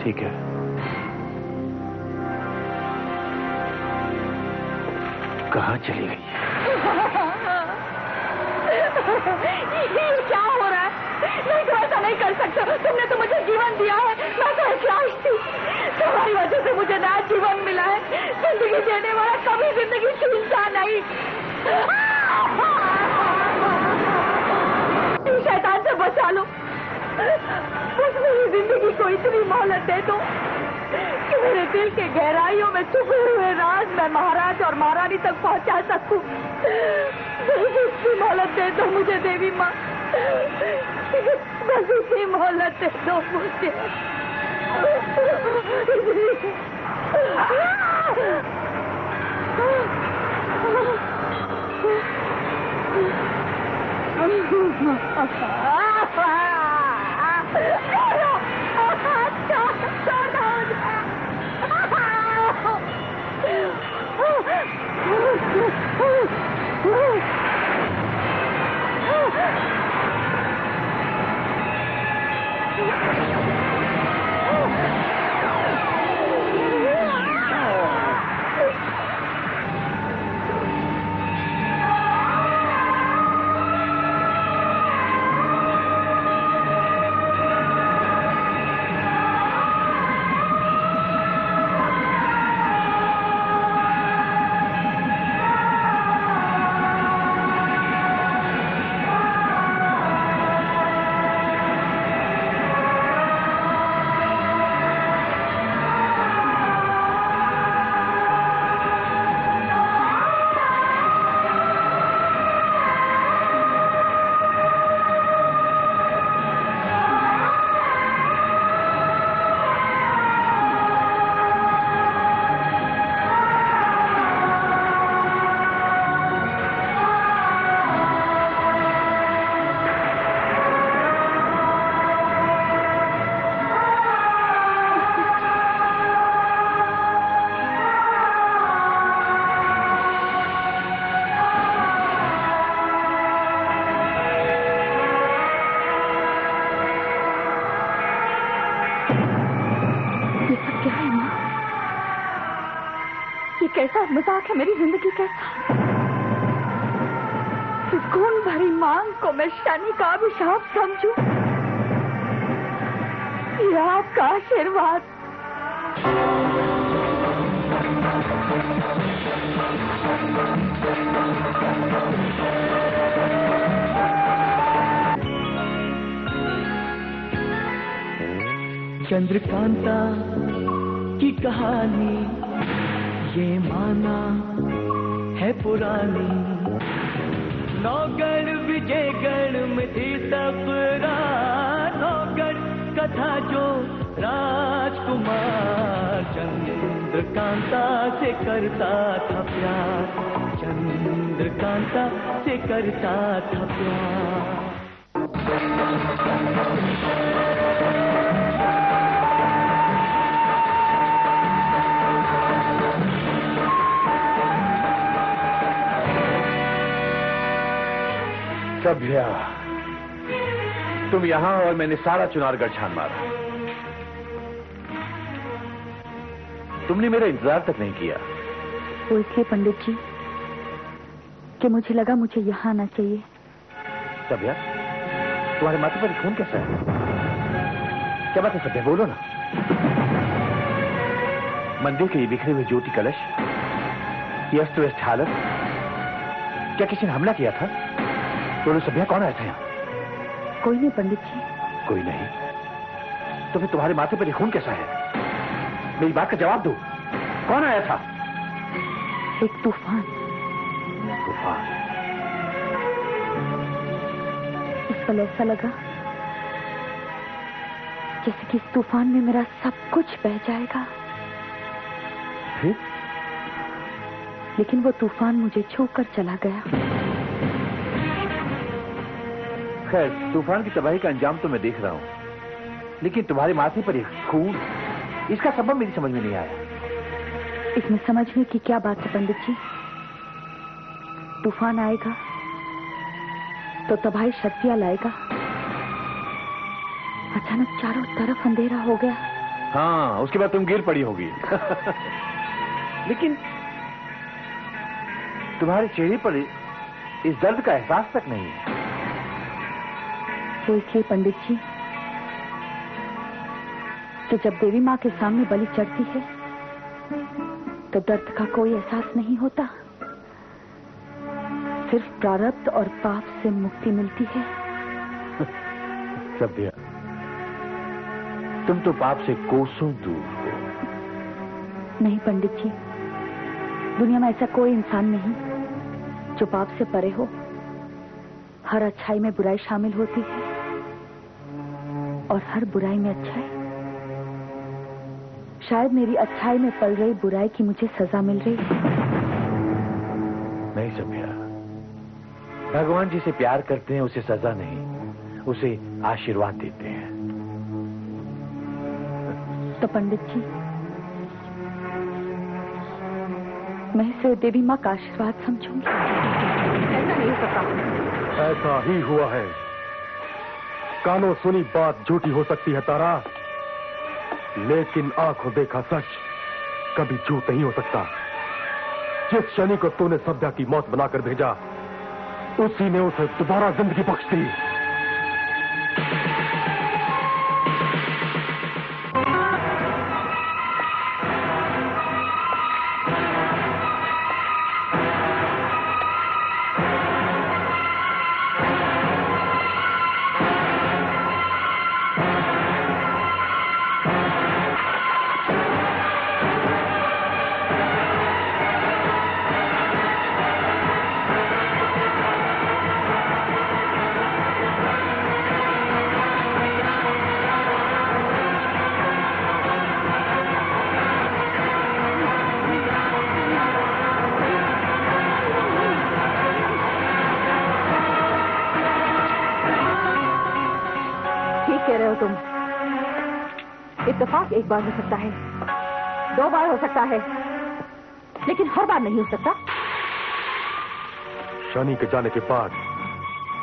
ठीक है। कहाँ चली गई? ये क्या हो रहा है? नहीं तो ऐसा नहीं कर सकते। तुमने तो मुझे जीवन दिया है। मैं तो एक लाश थी। तुम्हारी वजह से मुझे नया जीवन मिला है। जिंदगी देने वाला कभी जिंदगी छीनता नहीं। शैतान से बचा लो। बस मेरी जिंदगी को इतनी मोहलत दे दो कि मेरे दिल के गहराइयों में छुपे हुए राज मैं महाराज और महारानी तक पहुंचा सकूं। बस इसकी मोहलत दे दो मुझे देवी माँ। बस इसकी मोहलत दे दो मुझे। कैसा मजाक है मेरी जिंदगी कैसा? सुकून भरी मांग को मैं शनि का अभिशाप समझूं? ये आपका आशीर्वाद। चंद्रकांता की कहानी ये माना है पुरानी। नौगढ़ विजयगढ़ में थी सफरा, नौगढ़ कथा जो राजकुमार चंद्रकांता से करता था प्यार, चंद्रकांता से करता था प्यार। सभ्या, तुम यहां और मैंने सारा चुनारगढ़ छान मारा। तुमने मेरा इंतजार तक नहीं किया। वो इसलिए पंडित जी कि मुझे लगा मुझे यहां आना चाहिए। सभ्या, तुम्हारे माथे पर खून कैसा है? क्या बात है सभ्या, बोलो ना। मंदिर के ये बिखरे हुए ज्योति कलश, ये अस्त व्यस्त हालत, क्या किसी ने हमला किया था? बोलो सभ्या, कौन आया था यहाँ? कोई नहीं पंडित जी। कोई नहीं? तो फिर तुम्हारे माथे पर ये खून कैसा है? मेरी बात का जवाब दो, कौन आया था? एक तूफान। तूफान? इस पल ऐसा लगा जैसे कि इस तूफान में मेरा सब कुछ बह जाएगा। फिर? लेकिन वो तूफान मुझे छूकर चला गया। खैर, तूफान की तबाही का अंजाम तो मैं देख रहा हूं, लेकिन तुम्हारे माथे पर एक खून, इसका सबब मेरी समझ में नहीं आया। इसमें समझने की क्या बात है पंडित जी? तूफान आएगा तो तबाही शक्तियां लाएगा। अचानक चारों तरफ अंधेरा हो गया। हाँ, उसके बाद तुम गिर पड़ी होगी। लेकिन तुम्हारे चेहरे पर इस दर्द का एहसास तक नहीं है। वो इसलिए पंडित जी कि जब देवी माँ के सामने बलि चढ़ती है तो दर्द का कोई एहसास नहीं होता, सिर्फ प्रारब्ध और पाप से मुक्ति मिलती है। सभ्या, तुम तो पाप से कोसों दूर हो। नहीं पंडित जी, दुनिया में ऐसा कोई इंसान नहीं जो पाप से परे हो। हर अच्छाई में बुराई शामिल होती है और हर बुराई में अच्छाई। शायद मेरी अच्छाई में पल रही बुराई की मुझे सजा मिल रही। नहीं सभ्या, भगवान जिसे प्यार करते हैं उसे सजा नहीं, उसे आशीर्वाद देते हैं। तो पंडित जी, मैं इसे देवी माँ का आशीर्वाद समझूंगी। ऐसा नहीं हो सकता। ऐसा ही हुआ है। कानों सुनी बात झूठी हो सकती है तारा, लेकिन आंखों देखा सच कभी झूठ नहीं हो सकता। जिस शनि को तूने सभ्या की मौत बनाकर भेजा, उसी ने उसे दोबारा जिंदगी बख्श दी। तुम इत्तेफाक एक बार हो सकता है, 2 बार हो सकता है, लेकिन हर बार नहीं हो सकता। शनि के जाने के बाद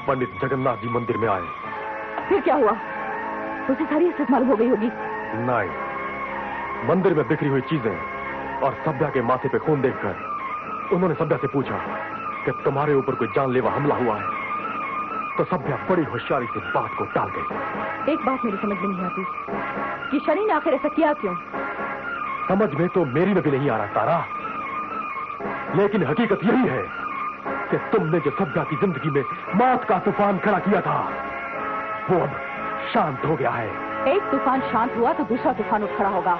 पंडित जगन्नाथ जी मंदिर में आए। फिर क्या हुआ? उसे सारी असलियत मालूम हो गई होगी। नहीं, मंदिर में बिखरी हुई चीजें और सभ्या के माथे पे खून देखकर उन्होंने सभ्या से पूछा कि तुम्हारे ऊपर कोई जानलेवा हमला हुआ है। तो सभ्या बड़ी होशियारी से बात को टाल गई। एक बात मेरी समझ में नहीं आती कि शनि ने आखिर ऐसा किया क्यों? समझ में तो मेरी में भी नहीं आ रहा तारा, लेकिन हकीकत यही है कि तुमने जो सभ्या की जिंदगी में मौत का तूफान खड़ा किया था, वो अब शांत हो गया है। एक तूफान शांत हुआ तो दूसरा तूफान उठ खड़ा होगा,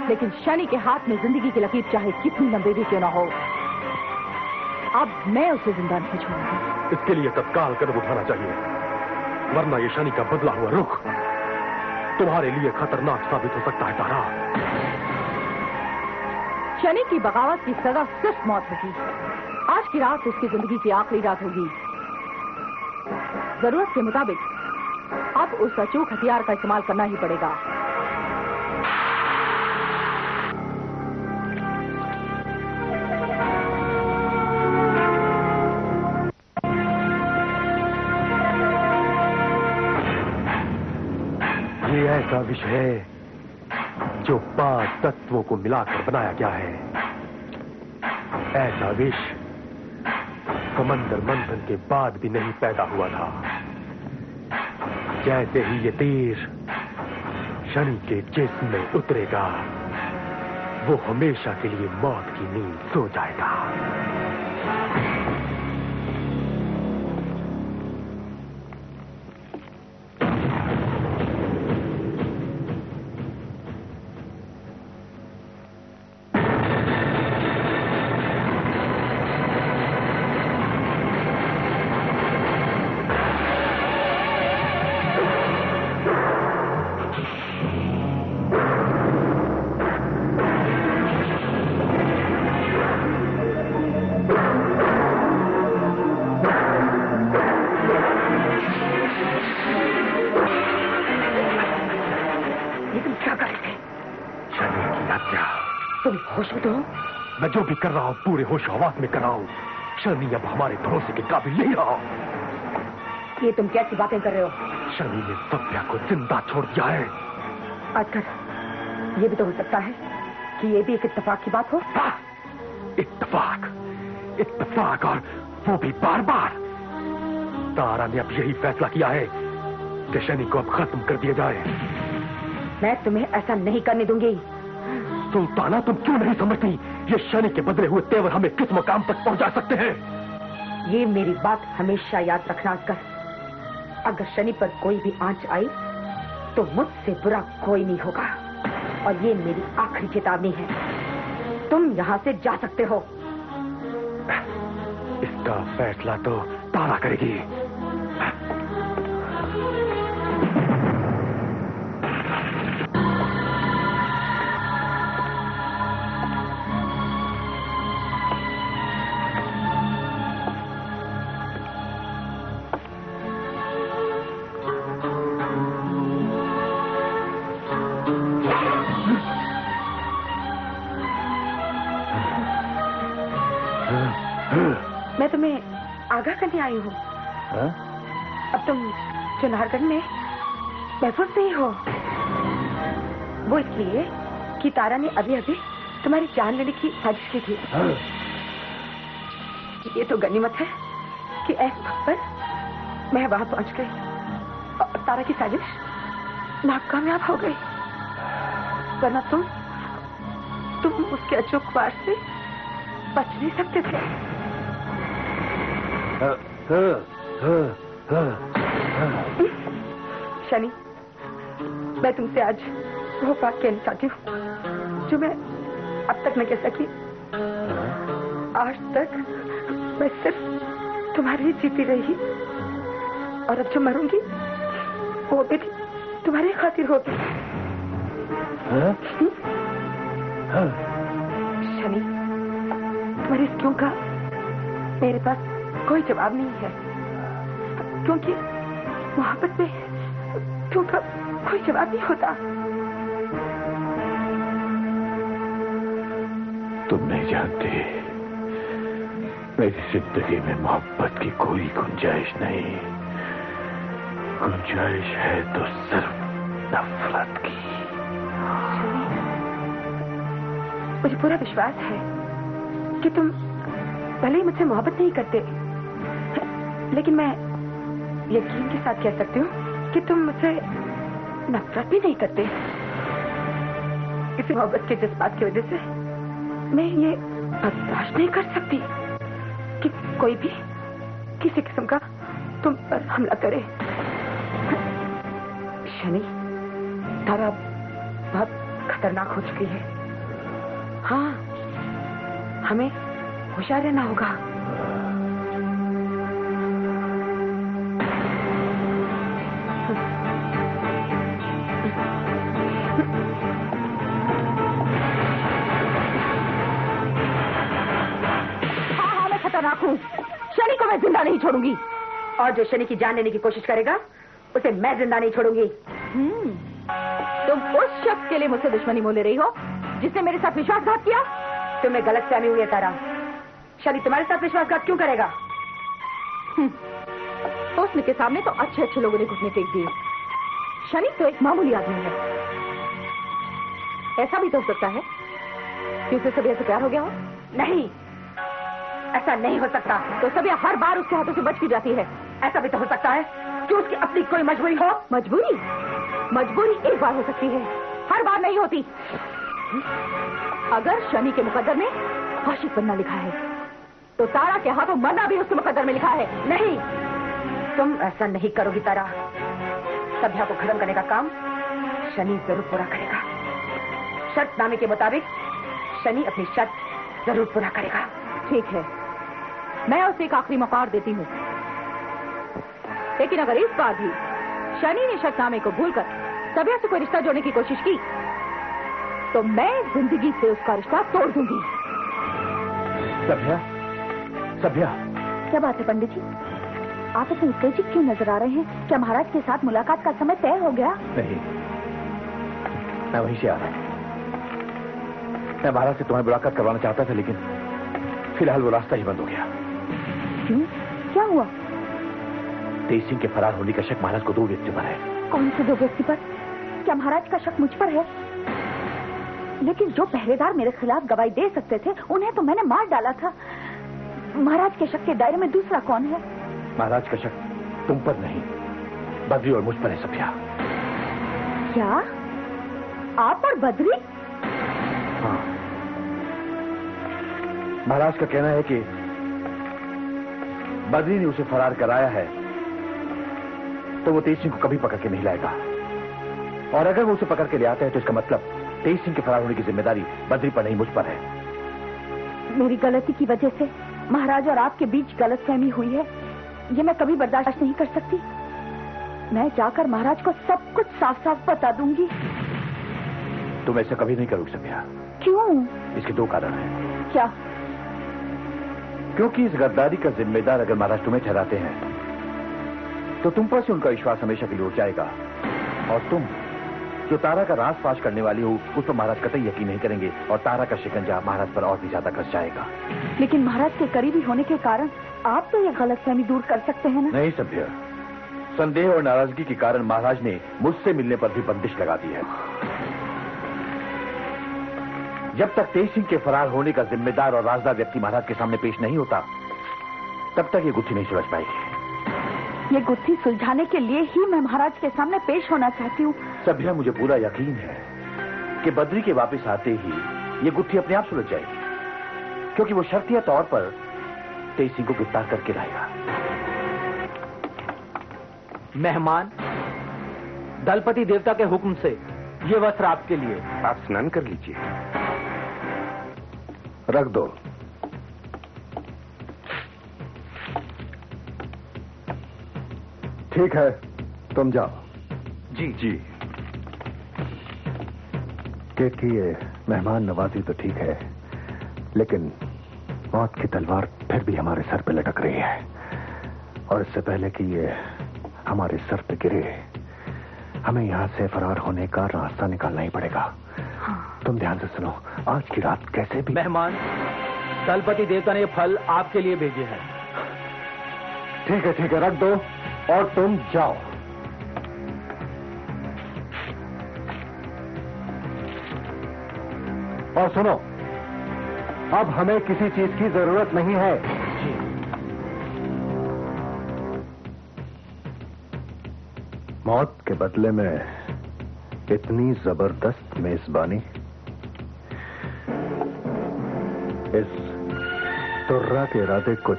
लेकिन शनि के हाथ में जिंदगी की लकीर चाहे कितनी लंबी भी क्यों ना हो, अब मैं उसे जिंदा नहीं छोड़ूंगी। इसके लिए तत्काल कदम उठाना चाहिए, वरना ये शनि का बदला हुआ रुख तुम्हारे लिए खतरनाक साबित हो सकता है तारा। शनि की बगावत की सजा सिर्फ मौत होगी। आज की रात उसकी जिंदगी की आखिरी रात होगी। जरूरत के मुताबिक अब उस अचूक हथियार का इस्तेमाल करना ही पड़ेगा। ये ऐसा विष है जो 5 तत्वों को मिलाकर बनाया गया है। ऐसा विष समंदर मंथन के बाद भी नहीं पैदा हुआ था। जैसे ही ये तीर शनि के जिस्म में उतरेगा, वो हमेशा के लिए मौत की नींद सो जाएगा। मैं जो भी कर रहा हूं पूरे होश हवास में कर रहा हूं। शनि अब हमारे भरोसे के काबिल नहीं रहा। ये तुम कैसी बातें कर रहे हो? शनि ने सभ्या को जिंदा छोड़ दिया है आजकल ये भी तो हो सकता है कि ये भी एक इत्तेफाक की बात हो। इत्तेफाक, इत्तेफाक, और वो भी बार बार। तारा ने अब यही फैसला किया है कि शनि को अब खत्म कर दिया जाए। मैं तुम्हें ऐसा नहीं करने दूंगी। सुल्ताना, तुम क्यों नहीं समझती ये शनि के बदले हुए तेवर हमें किस मुकाम तक पहुंचा सकते हैं? ये मेरी बात हमेशा याद रखना आजकल। अगर शनि पर कोई भी आंच आई तो मुझसे बुरा कोई नहीं होगा, और ये मेरी आखिरी चेतावनी है। तुम यहाँ से जा सकते हो। इसका फैसला तो तारा करेगी। मैं तुम्हें आगाह करने आई हूँ। अब तुम चुनारगढ़ में महफूज नहीं हो। वो इसलिए कि तारा ने अभी अभी तुम्हारी जान लेने की साजिश की थी। ये तो गनीमत है कि एक वक्त पर मैं वहां पहुंच गई और तारा की साजिश नाकामयाब हो गई। वरना तुम उसके अचूक वार से बच नहीं सकते थे। शनि, मैं तुमसे आज वो बात कहना चाहती हूँ जो मैं अब तक न कह सकी। आज तक मैं सिर्फ तुम्हारी ही जीती रही, और अब जो मरूंगी वो भी तुम्हारी खातिर होगी। शनि, तुम्हारी इस क्यों का मेरे पास कोई जवाब नहीं है, क्योंकि मोहब्बत में क्यों का कोई जवाब नहीं होता। तुम नहीं जानते, मेरी जिंदगी में मोहब्बत की कोई गुंजाइश नहीं। गुंजाइश है तो सिर्फ नफरत की। मुझे पूरा विश्वास है कि तुम भले ही मुझसे मोहब्बत नहीं करते, लेकिन मैं यकीन के साथ कह सकती हूँ कि तुम मुझसे नफरत भी नहीं करते। इसी मोहब्बत के जज्बात की वजह से मैं ये बर्दाश्त नहीं कर सकती कि कोई भी किसी किस्म का तुम पर हमला करे। शनि, तारा बहुत खतरनाक हो चुकी है। हाँ, हमें होशियार रहना होगा। हाँ, मैं खतरनाक हूँ। शनि को मैं जिंदा नहीं छोड़ूंगी, और जो शनि की जान लेने की कोशिश करेगा उसे मैं जिंदा नहीं छोड़ूंगी। तुम उस शख्स के लिए मुझसे दुश्मनी मोल ले रही हो जिसने मेरे साथ विश्वासघात किया? तुम्हें गलतफहमी हुई है तारा। शनि तुम्हारे साथ विश्वासघात क्यों करेगा? हुस्न के सामने तो अच्छे अच्छे लोगों ने घुटने टेक दिए। शनि तो एक मामूली आदमी है। ऐसा भी तो हो सकता है कि उसे सबिया से प्यार हो गया हो। नहीं, ऐसा नहीं हो सकता। तो सबिया हर बार उसके हाथों से बचती जाती है। ऐसा भी तो हो सकता है कि उसकी अपनी कोई मजबूरी हो। मजबूरी एक बार हो सकती है, हर बार नहीं होती। अगर शनि के मुकद्दर में आशिक बनना लिखा है तो तारा के हाथों मरना भी उसके मुकद्दर में लिखा है। नहीं, तुम ऐसा नहीं करोगी तारा। सभ्या को खत्म करने का काम शनि जरूर पूरा करेगा। शर्तनामे के मुताबिक शनि अपनी शर्त जरूर पूरा करेगा। ठीक है, मैं उसे एक आखिरी मौका और देती हूँ, लेकिन अगर इस बार भी शनि ने शर्तनामे को भूलकर सभ्या से कोई रिश्ता जोड़ने की कोशिश की तो मैं जिंदगी से उसका रिश्ता तोड़ दूंगी। सभ्या, क्या बात है पंडित जी? आप इतने उत्तेजित क्यों नजर आ रहे हैं? क्या महाराज के साथ मुलाकात का समय तय हो गया? नहीं, मैं वहीं से आ रहा हूं। मैं महाराज से तुम्हारी मुलाकात करवाना चाहता था, लेकिन फिलहाल वो रास्ता ही बंद हो गया। क्यों? क्या हुआ? तेज सिंह के फरार होने का शक महाराज को 2 व्यक्ति पर है। कौन से 2 व्यक्ति पर? क्या महाराज का शक मुझ पर है? लेकिन जो पहरेदार मेरे खिलाफ गवाही दे सकते थे उन्हें तो मैंने मार डाला था। महाराज के शक के दायरे में दूसरा कौन है? महाराज का शक तुम पर नहीं, बद्री और मुझ पर है सभ्या। क्या आप और बद्री? हाँ, महाराज का कहना है कि बद्री ने उसे फरार कराया है तो वो तेज सिंह को कभी पकड़ के नहीं लाएगा, और अगर वो उसे पकड़ के ले आता है तो इसका मतलब तेज सिंह के फरार होने की जिम्मेदारी बद्री पर नहीं, मुझ पर है। मेरी गलती की वजह से महाराज और आपके बीच गलतफहमी हुई है, ये मैं कभी बर्दाश्त नहीं कर सकती। मैं जाकर महाराज को सब कुछ साफ साफ बता दूंगी। तुम ऐसा कभी नहीं करोगे सभ्या। क्यों? इसके दो कारण हैं। क्या? क्योंकि इस गद्दारी का जिम्मेदार अगर महाराज तुम्हें ठहराते हैं तो तुम पर से उनका विश्वास हमेशा के लिए उठ जाएगा, और तुम जो तारा का राज फाश करने वाली हो उस पर महाराज कतई यकीन नहीं करेंगे, और तारा का शिकंजा महाराज पर और भी ज्यादा कस जाएगा। लेकिन महाराज के करीबी होने के कारण आप तो ये गलतफहमी दूर कर सकते हैं ना? नहीं सभ्या, संदेह और नाराजगी के कारण महाराज ने मुझसे मिलने पर भी बंदिश लगा दी है। जब तक तेज सिंह के फरार होने का जिम्मेदार और राजदार व्यक्ति महाराज के सामने पेश नहीं होता तब तक ये गुत्थी नहीं सुलझ पाएगी। ये गुत्थी सुलझाने के लिए ही मैं महाराज के सामने पेश होना चाहती हूँ। सभ्या, मुझे पूरा यकीन है कि बद्री के वापस आते ही ये गुत्थी अपने आप सुलझ जाएगी, क्योंकि वो शर्तिया तौर पर तेज सिंह को गिरफ्तार करके लाएगा। मेहमान, दलपति देवता के हुक्म से ये वस्त्र आपके लिए। आप स्नान कर लीजिए। रख दो। ठीक है, तुम जाओ। जी जी। केतकी, ये मेहमान नवाजी तो ठीक है, लेकिन मौत की तलवार फिर भी हमारे सर पे लटक रही है, और इससे पहले कि ये हमारे सर पे गिरे हमें यहाँ से फरार होने का रास्ता निकालना ही पड़ेगा। हाँ। तुम ध्यान से सुनो, आज की रात कैसे भी। मेहमान, दलपति देवता ने फल आपके लिए भेजे हैं। ठीक है, रख दो और तुम जाओ। और सुनो, अब हमें किसी चीज की जरूरत नहीं है। मौत के बदले में इतनी जबरदस्त मेजबानी, इस तुर्रा के इरादे कुछ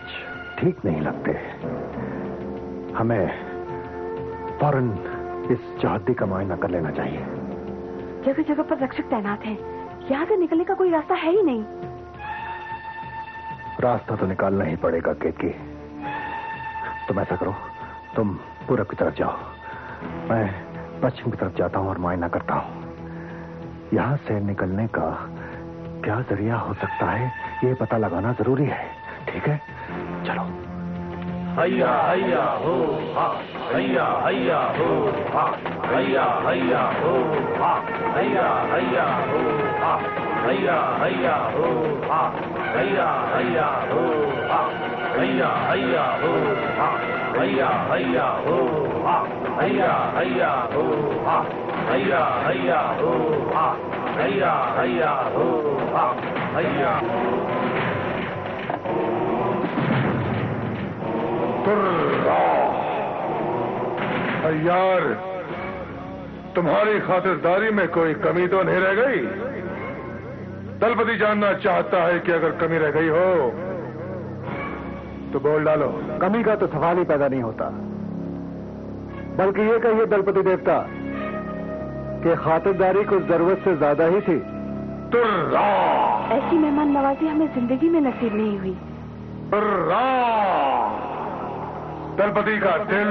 ठीक नहीं लगते। हमें फौरन इस चाहती का मुआयना कर लेना चाहिए। जगह जगह पर रक्षक तैनात हैं, यहाँ से निकलने का कोई रास्ता है ही नहीं। रास्ता तो निकालना ही पड़ेगा केतकी। तुम ऐसा करो, तुम पूरब की तरफ जाओ, मैं पश्चिम की तरफ जाता हूँ और मुआयना करता हूँ। यहाँ से निकलने का क्या जरिया हो सकता है ये पता लगाना जरूरी है। ठीक है, चलो। हैया हैया हो हा, हैया हैया हो हा, हैया हैया हो हा, हैया हैया हो हा, हैया हैया हो हा, हैया हैया हो हा, हैया हैया हो हा, हैया हैया हो हा, हैया हैया हो हा, हैया हैया हो हा, हैया हैया हो हा, हैया। यार, तुम्हारी खातिरदारी में कोई कमी तो नहीं रह गई? दलपति जानना चाहता है कि अगर कमी रह गई हो तो बोल डालो। कमी का तो सवाल ही पैदा नहीं होता, बल्कि ये कहिए दलपति देवता कि खातिरदारी कुछ जरूरत से ज्यादा ही थी। तुर्रा! ऐसी मेहमान नवाजी हमें जिंदगी में नसीब नहीं हुई। तुर्रा! दलपति का दिल